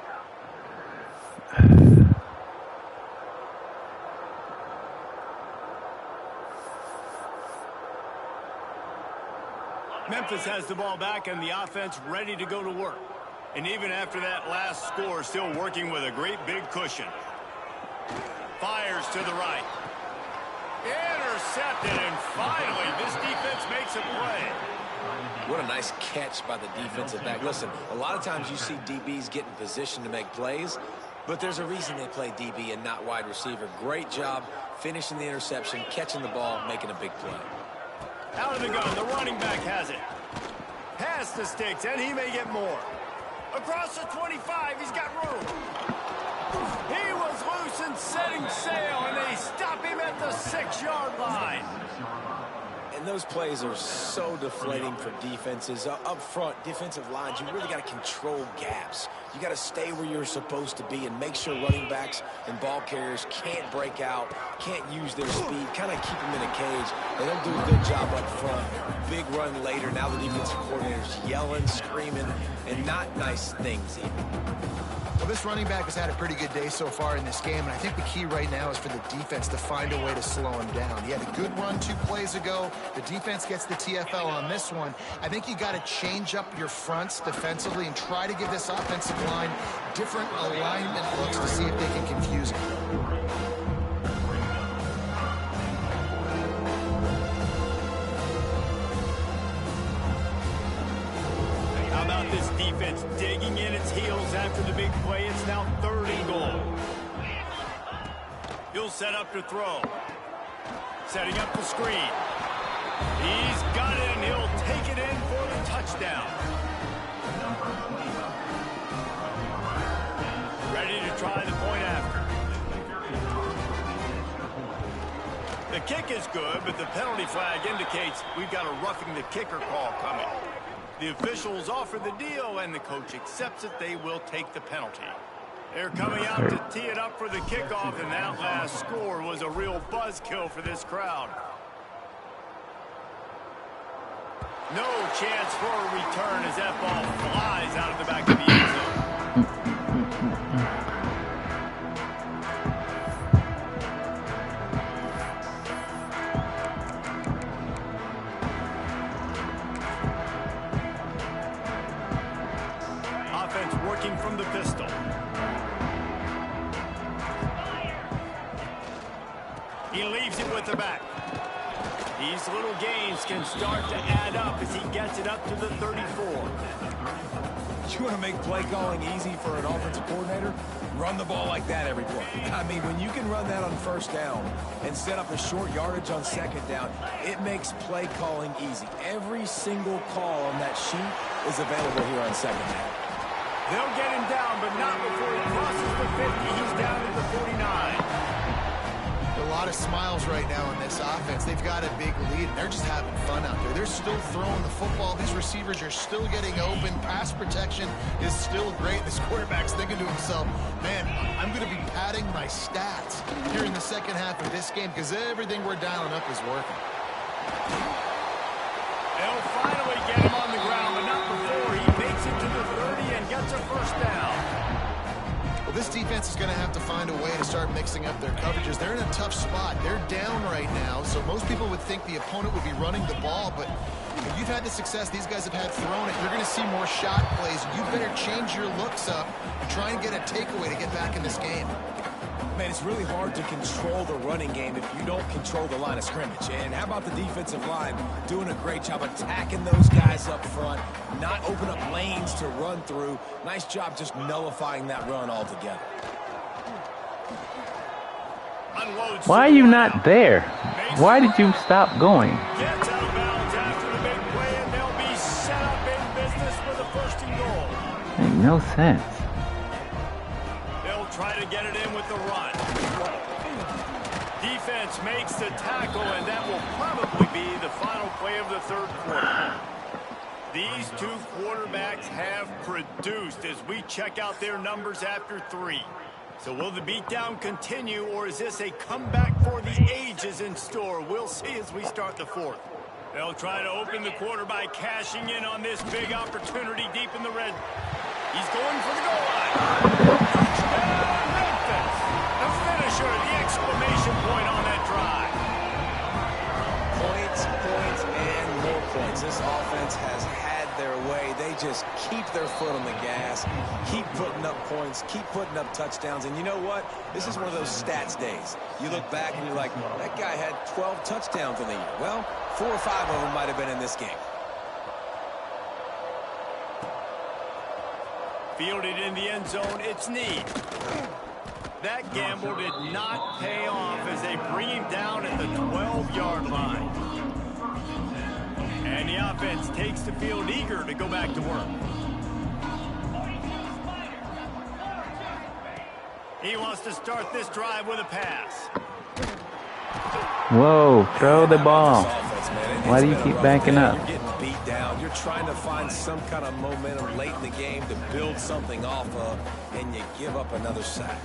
Memphis has the ball back and the offense ready to go to work. And even after that last score, still working with a great big cushion. Fires to the right. Intercepted, and finally this defense makes a play. What a nice catch by the defensive back. Listen, a lot of times you see DBs get in position to make plays, but there's a reason they play DB and not wide receiver. Great job finishing the interception, catching the ball, making a big play. Out of the gun, the running back has it. Past the sticks, and he may get more. Across the 25, he's got room. He was loose and setting sail, and they stop him at the 6-yard line. And those plays are so deflating for defenses. Up front, defensive lines, you really got to control gaps. You got to stay where you're supposed to be and make sure running backs and ball carriers can't break out, can't use their speed, kind of keep them in a cage. They don't do a good job up front. Big run later. Now the defensive coordinator's yelling, screaming, and not nice things either. Well, this running back has had a pretty good day so far in this game, and I think the key right now is for the defense to find a way to slow him down. He had a good run 2 plays ago. The defense gets the TFL on this one. I think you got to change up your fronts defensively and try to give this offensive line different alignment looks to see if they can confuse him. How about this defense digging in its heels after the big play? It's now 3rd and goal. He'll set up to throw. Setting up the screen. He's got it, and he'll take it in for the touchdown. try the point after. The kick is good, but the penalty flag indicates we've got a roughing the kicker call coming. The officials offer the deal, and the coach accepts it. They will take the penalty. They're coming out to tee it up for the kickoff, and that last score was a real buzzkill for this crowd. No chance for a return as that ball flies out of the back of the end zone. Offense working from the pistol. He leaves it with the back. These little gains can start to add up as he gets it up to the 34. You want to make play calling easy for an offensive coordinator? Run the ball like that every play. I mean, when you can run that on first down and set up a short yardage on second down, it makes play calling easy. Every single call on that sheet is available here on second down. They'll get him down, but not before he crosses the 50. He's down at the 49. A lot of smiles right now in this offense. They've got a big lead, and they're just having fun out there. They're still throwing the football. These receivers are still getting open. Pass protection is still great. This quarterback's thinking to himself, man, I'm going to be padding my stats here in the second half of this game because everything we're dialing up is working. They'll finally get him on the ground, but not before he makes it to the 30 and gets a first down. This defense is going to have to find a way to start mixing up their coverages. They're in a tough spot. They're down right now, so most people would think the opponent would be running the ball, but if you've had the success these guys have had throwing it, you're going to see more shot plays. You better change your looks up and try and get a takeaway to get back in this game. Man, it's really hard to control the running game if you don't control the line of scrimmage. And how about the defensive line doing a great job attacking those guys up front, not open up lanes to run through. Nice job just nullifying that run altogether. Why are you not there? Why did you stop going? Gets out of bounds after the big play, and they'll be set up in business with a first and goal. Makes no sense. They'll try to get it in with the run. Defense makes the tackle, and that will probably be the final play of the third quarter. These two quarterbacks have produced as we check out their numbers after 3. So will the beatdown continue, or is this a comeback for the ages in store? We'll see as we start the fourth. They'll try to open the quarter by cashing in on this big opportunity deep in the red. He's going for the goal line. Touchdown, Memphis. The finisher, the exclamation point on that drive. Points, and more points. This offense has had their way. They just keep their foot on the gas, keep putting up points, keep putting up touchdowns. And you know what? This is one of those stats days. You look back and you're like, that guy had 12 touchdowns in the year. Well, 4 or 5 of them might have been in this game. Fielded in the end zone, it's Need. That gamble did not pay off as they bring him down at the 12-yard line. And the offense takes the field eager to go back to work. He wants to start this drive with a pass. Whoa, throw the ball. Why do you keep backing up? You're getting beat down. You're trying to find some kind of momentum late in the game to build something off of, and you give up another sack.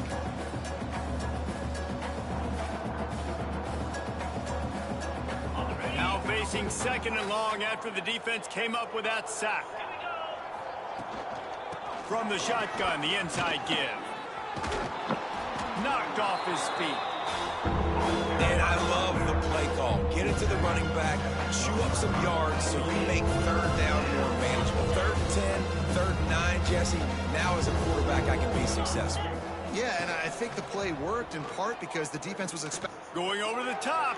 Now facing second and long after the defense came up with that sack. From the shotgun, the inside give. Knocked off his feet. And I love the play call. Get it to the running back, chew up some yards so you make third down more manageable. 3rd and 10, 3rd and 9, Jesse. Now as a quarterback, I can be successful. Yeah, and I think the play worked in part because the defense was expecting. Going over the top.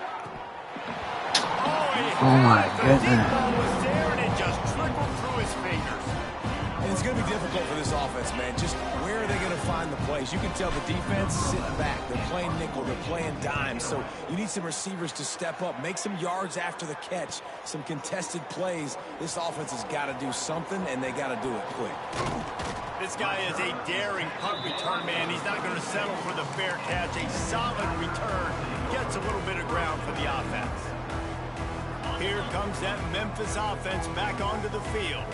Oh my goodness. The deep ball was there, and it just trickled through his fingers. And it's going to be difficult for this offense, man. Just where are they going to find the plays? You can tell the defense sitting back. They're playing nickel. They're playing dime. So you need some receivers to step up, make some yards after the catch, some contested plays. This offense has got to do something, and they got to do it quick. This guy is a daring punt return man. He's not going to settle for the fair catch. A solid return. Gets a little bit of ground for the offense. Here comes that Memphis offense back onto the field.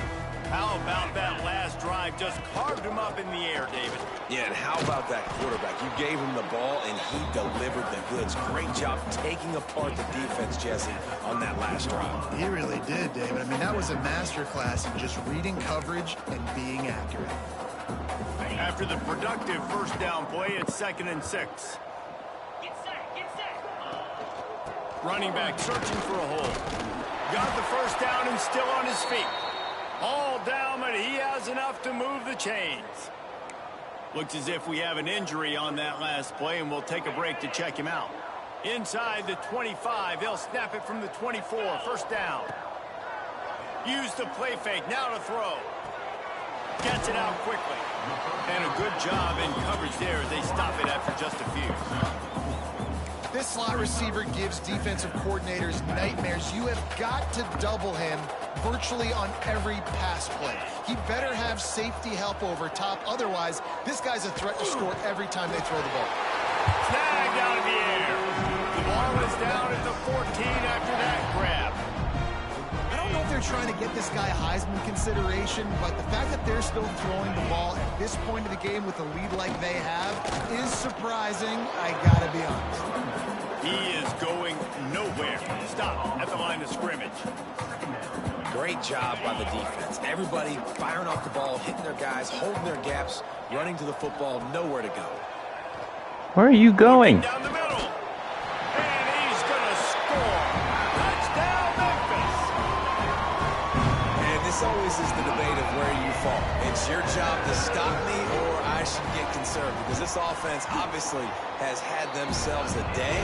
How about that last drive? Just carved him up in the air, David. Yeah, and how about that quarterback? You gave him the ball, and he delivered the goods. Great job taking apart the defense, Jesse, on that last drive. He really did, David. I mean, that was a masterclass in just reading coverage and being accurate. After the productive first down play, it's 2nd and 6. Running back searching for a hole. Got the first down and still on his feet. All down, but he has enough to move the chains. Looks as if we have an injury on that last play, and we'll take a break to check him out. Inside the 25, they'll snap it from the 24. First down. Use the play fake, now to throw. Gets it out quickly. And a good job in coverage there as they stop it after just a few. This slot receiver gives defensive coordinators nightmares. You have got to double him virtually on every pass play. He better have safety help over top. Otherwise, this guy's a threat to score every time they throw the ball. Snagged out of the air. The ball is down at the 14 after that grab. I don't know if they're trying to get this guy Heisman consideration, but the fact that they're still throwing the ball at this point of the game with a lead like they have is surprising, I gotta be honest. He is going nowhere. Stop at the line of scrimmage. Great job by the defense. Everybody firing off the ball, hitting their guys, holding their gaps, running to the football, nowhere to go. Where are you going? Down the middle. And he's going to score. Touchdown, Memphis. And this always is the debate of where you fall. It's your job to stop me, or I should get concerned, because this offense obviously has had themselves a day,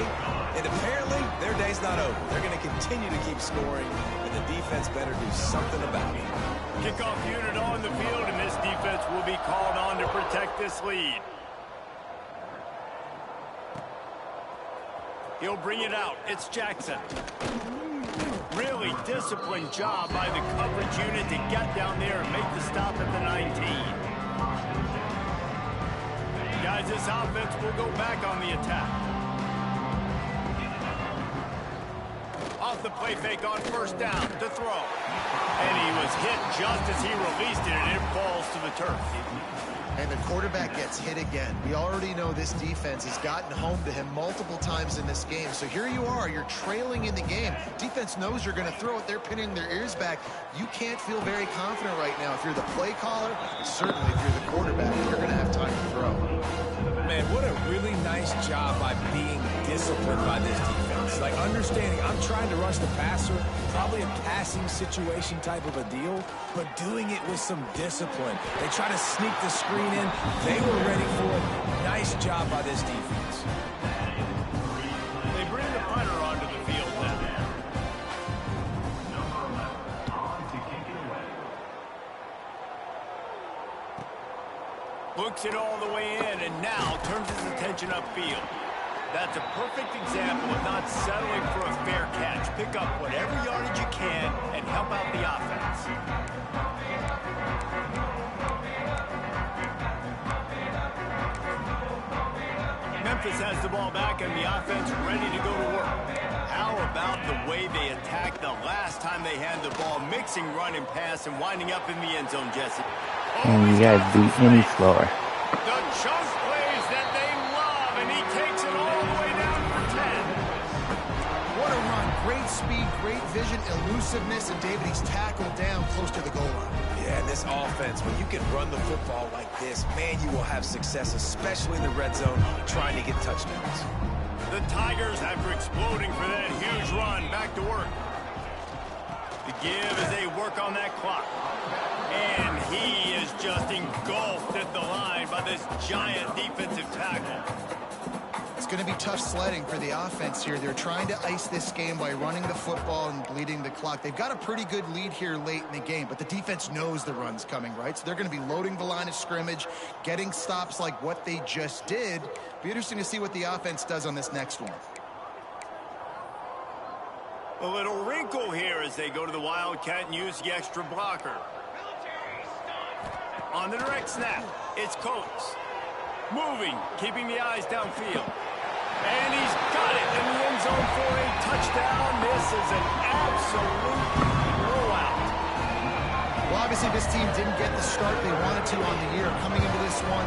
and apparently their day's not over. They're going to continue to keep scoring, and the defense better do something about it. Kickoff unit on the field, and this defense will be called on to protect this lead. He'll bring it out. It's Jackson. Really disciplined job by the coverage unit to get down there and make the stop at the 19. Guys, this offense will go back on the attack. Off the play fake on first down to throw. And he was hit just as he released it, and it falls to the turf. And the quarterback gets hit again. We already know this defense has gotten home to him multiple times in this game. So here you are, you're trailing in the game. Defense knows you're going to throw it. They're pinning their ears back. You can't feel very confident right now. If you're the play caller, certainly if you're the quarterback, you're going to have time to throw. Man, what a really nice job by being disciplined by this defense. Like understanding I'm trying to rush the passer, probably a passing situation type of a deal, but doing it with some discipline. They try to sneak the screen in. They were ready for it. Nice job by this defense. They bring the punter onto the field now. Looks it all the way in, and now turns his attention upfield. That's a perfect example of not settling for a fair catch. Pick up whatever yardage you can and help out the offense. Memphis has the ball back and the offense ready to go to work. How about the way they attacked the last time they had the ball, mixing run and pass and winding up in the end zone, Jesse? And you guys be any slower. The chunk plays that they love, and he takes it all the way down for 10. What a run. Great speed, great vision, elusiveness, and David, he's tackled down close to the goal line. Yeah, and this offense, when you can run the football like this, man, you will have success, especially in the red zone, trying to get touchdowns. The Tigers, after exploding for that huge run, back to work. The give as they work on that clock. And he is just engulfed at the line by this giant defensive tackle. It's going to be tough sledding for the offense here. They're trying to ice this game by running the football and bleeding the clock. They've got a pretty good lead here late in the game, but the defense knows the run's coming, right? So they're going to be loading the line of scrimmage, getting stops like what they just did. Be interesting to see what the offense does on this next one. A little wrinkle here as they go to the Wildcat and use the extra blocker. On the direct snap, it's Coates. Moving, keeping the eyes downfield. And he's got it in the end zone for a touchdown. This is an absolute blowout. Well, obviously this team didn't get the start they wanted to on the year. Coming into this one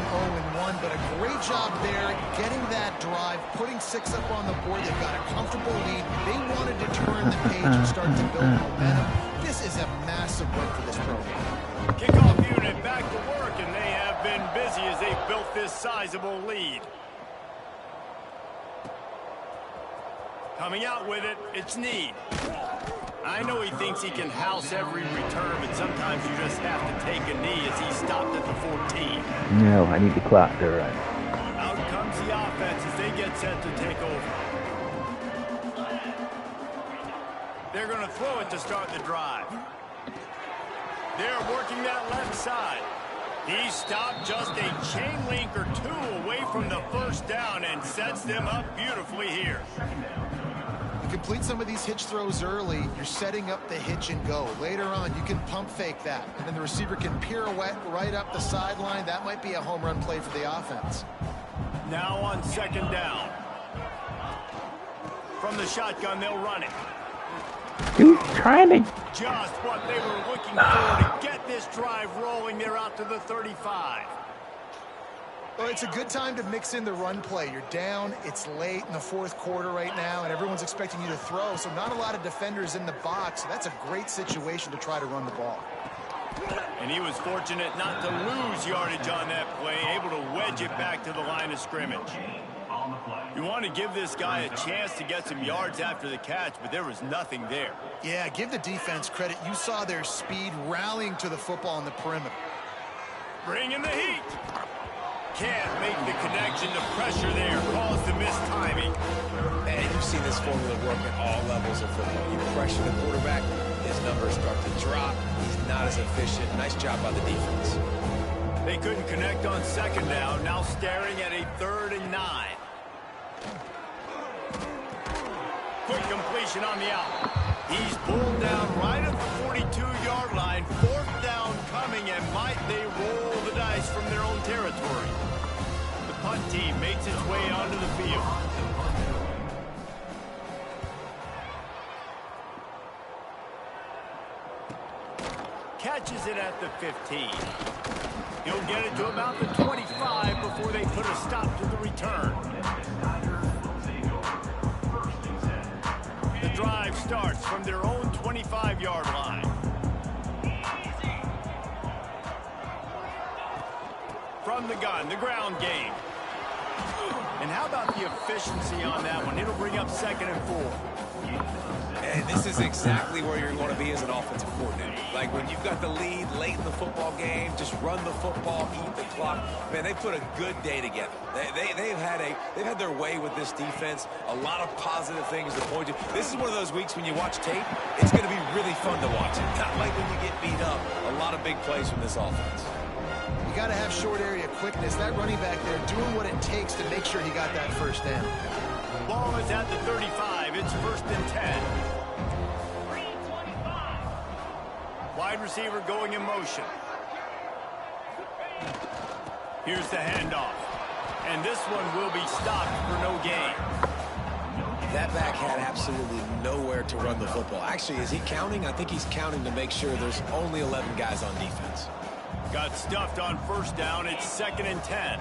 0-1, but a great job there getting that drive, putting 6 up on the board. They've got a comfortable lead. They wanted to turn the page and start to build momentum. This is a massive win for this program. Kickoff unit back to work, and they have been busy as they built this sizable lead. Coming out with it, it's Need. I know he thinks he can house every return, but sometimes you just have to take a knee as he stopped at the 14. No, I need the clock to run. Out comes the offense as they get set to take over. They're going to throw it to start the drive. They're working that left side. He stopped just a chain link or two away from the first down and sets them up beautifully here. You complete some of these hitch throws early, you're setting up the hitch and go. Later on, you can pump fake that, and then the receiver can pirouette right up the sideline. That might be a home run play for the offense. Now on second down. From the shotgun, they'll run it. Who's trying to... Just what they were looking for to get this drive rolling. They're out to the 35. Well, it's a good time to mix in the run play. You're down, it's late in the fourth quarter right now, and everyone's expecting you to throw, so not a lot of defenders in the box. So that's a great situation to try to run the ball. And he was fortunate not to lose yardage on that play, able to wedge it back to the line of scrimmage. You want to give this guy a chance to get some yards after the catch, but there was nothing there. Yeah, give the defense credit. You saw their speed rallying to the football on the perimeter. Bring in the heat. Can't make the connection. The pressure there caused the missed timing. And you've seen this formula work at all levels of football. You pressure the quarterback, his numbers start to drop. He's not as efficient. Nice job by the defense. They couldn't connect on second down. Now staring at a 3rd and 9. Quick completion on the out. He's pulled down right at the 42-yard line. 4th down coming, and might they roll the dice from their own territory. The punt team makes its way onto the field. Catches it at the 15. He'll get it to about the 25 before they put a stop to the return. The drive starts from their own 25-yard line. From the gun, the ground game. And how about the efficiency on that one? It'll bring up 2nd and 4. And this is exactly where you're going to be as an offensive coordinator. Like when you've got the lead late in the football game, just run the football, eat the clock. Man, they put a good day together. They've had their way with this defense. A lot of positive things to point to. This is one of those weeks when you watch tape, it's going to be really fun to watch it. Not like when you get beat up. A lot of big plays from this offense. You got to have short area quickness. That running back there doing what it takes to make sure he got that first down. Ball is at the 35. It's 1st and 10. Wide receiver going in motion. Here's the handoff. And this one will be stopped for no gain. That back had absolutely nowhere to run the football. Actually, is he counting? I think he's counting to make sure there's only 11 guys on defense. Got stuffed on 1st down. It's 2nd and 10.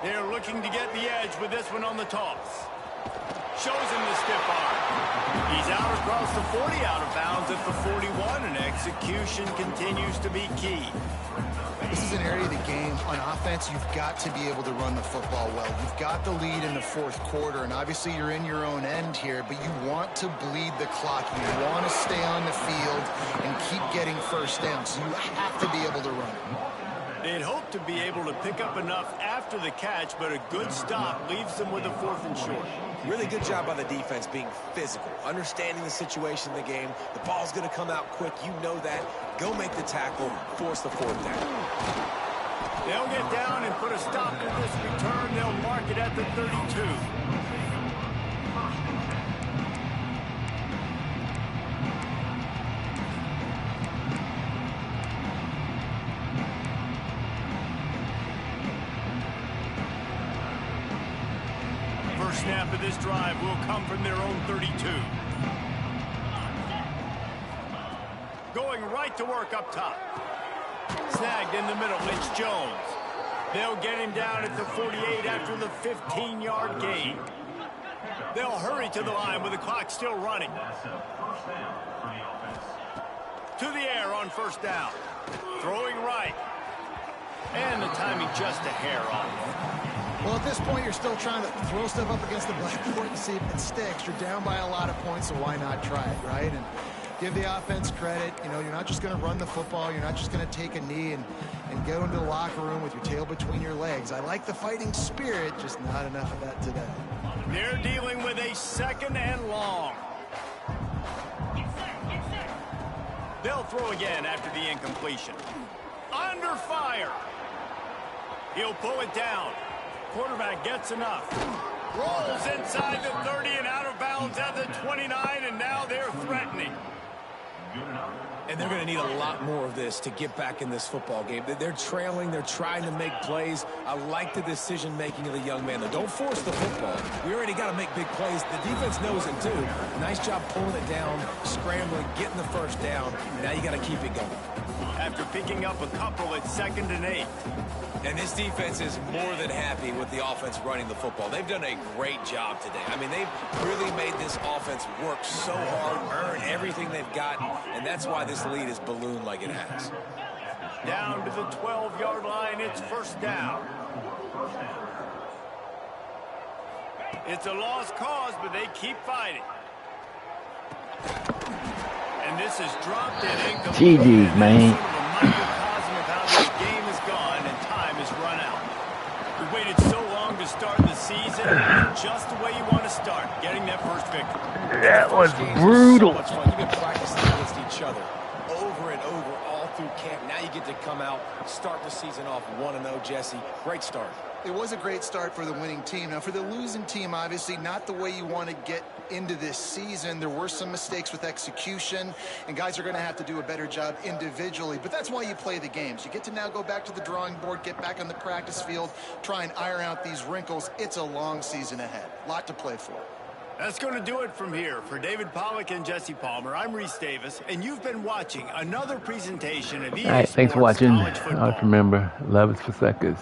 They're looking to get the edge with this one on the toss. Shows him the stiff arm. He's out across the 40, out of bounds at the 41, and execution continues to be key. This is an area of the game on offense you've got to be able to run the football well. You've got the lead in the 4th quarter, and obviously you're in your own end here, but you want to bleed the clock. You want to stay on the field and keep getting first down, so you have to be able to run it. They'd hope to be able to pick up enough after the catch, but a good stop leaves them with a 4th and short. Really good job by the defense being physical, understanding the situation in the game. The ball's going to come out quick. You know that. Go make the tackle, force the 4th down. They'll get down and put a stop to this return. They'll mark it at the 32. First snap of this drive will come from their own 32. Going right to work up top. Snagged in the middle, it's Jones. They'll get him down at the 48 after the 15-yard gain. They'll hurry to the line with the clock still running. To the air on first down. Throwing right. And the timing just a hair off. Well, at this point, you're still trying to throw stuff up against the blackboard and see if it sticks. You're down by a lot of points, so why not try it, right? And give the offense credit. You know, you're not just going to run the football. You're not just going to take a knee and go into the locker room with your tail between your legs. I like the fighting spirit, just not enough of that today. They're dealing with a 2nd and long. They'll throw again after the incompletion. Under fire. He'll pull it down. Quarterback gets enough. Rolls inside the 30 and out of bounds at the 29, and now they're threatening. And they're going to need a lot more of this to get back in this football game. They're trailing. They're trying to make plays. I like the decision-making of the young man. Don't force the football. We already got to make big plays. The defense knows it, too. Nice job pulling it down, scrambling, getting the first down. Now you got to keep it going. After picking up a couple at 2nd and 8. And this defense is more than happy with the offense running the football. They've done a great job today. I mean, they've really made this offense work so hard, earn everything they've got, and that's why this lead is ballooned like it has. Down to the 12-yard line, it's first down. It's a lost cause, but they keep fighting. And this is dropped and incomplete. GG's, man. Microcosm of how this game is gone and time has run out. We waited so long to start the season, just the way you want to start, getting that first victory. That was brutal. So much fun. You've been practicing against each other over and over all through camp. Now you get to come out, start the season off 1-0, Jesse. Great start. It was a great start for the winning team. Now, for the losing team, obviously not the way you want to get into this season. There were some mistakes with execution, and guys are going to have to do a better job individually. But that's why you play the games. You get to now go back to the drawing board, get back on the practice field, try and iron out these wrinkles. It's a long season ahead. A lot to play for. That's going to do it from here. For David Pollack and Jesse Palmer, I'm Reese Davis, and you've been watching another presentation of EA All right, thanks for Sports watching. College Football. Remember, love is for suckers.